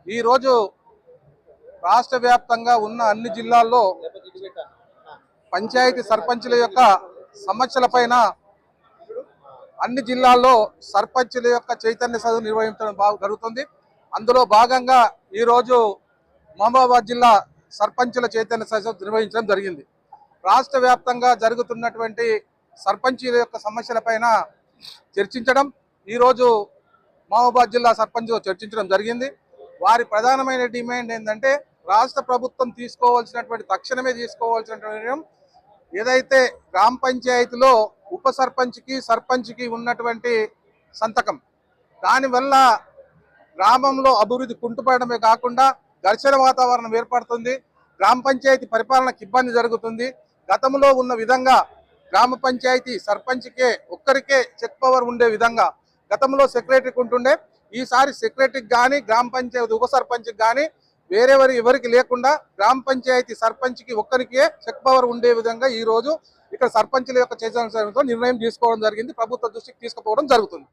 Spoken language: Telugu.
ఈరోజు రాష్ట్ర వ్యాప్తంగా ఉన్న అన్ని జిల్లాల్లో పంచాయతీ సర్పంచుల యొక్క సమస్యలపైన అన్ని జిల్లాల్లో సర్పంచుల యొక్క చైతన్య సదస్సు నిర్వహించడం జరుగుతుంది. అందులో భాగంగా ఈరోజు మహబూబాబాద్ జిల్లా సర్పంచుల చైతన్య సదస్సు నిర్వహించడం జరిగింది. రాష్ట్ర వ్యాప్తంగా జరుగుతున్నటువంటి సర్పంచుల యొక్క సమస్యలపైన చర్చించడం ఈరోజు మహబూబాబాద్ జిల్లా సర్పంచులు చర్చించడం జరిగింది. వారి ప్రధానమైన డిమాండ్ ఏంటంటే రాష్ట్ర ప్రభుత్వం తక్షణమే తీసుకోవాల్సినటువంటి ఏదైతే గ్రామ పంచాయతీలో ఉప సర్పంచ్కి సర్పంచ్కి ఉన్నటువంటి సంతకం, దానివల్ల గ్రామంలో అభివృద్ధి కుంటుపడమే కాకుండా ఘర్షణ వాతావరణం ఏర్పడుతుంది. గ్రామ పంచాయతీ పరిపాలనకు ఇబ్బంది జరుగుతుంది. గతంలో ఉన్న విధంగా గ్రామ పంచాయతీ సర్పంచ్కే ఒక్కరికే చెక్ పవర్ ఉండే విధంగా గతంలో సెక్రటరీకి ఉంటుండే, ఈసారి సెక్రటరీకి కానీ గ్రామ పంచాయతీ ఉప సర్పంచ్కి కానీ ఎవరికి లేకుండా గ్రామ పంచాయతీ సర్పంచ్కి ఒక్కరికే చెక్ పవర్ ఉండే విధంగా ఈ రోజు ఇక్కడ సర్పంచుల యొక్క చైతన్య నిర్ణయం తీసుకోవడం జరిగింది. ప్రభుత్వ దృష్టికి తీసుకుపోవడం జరుగుతుంది.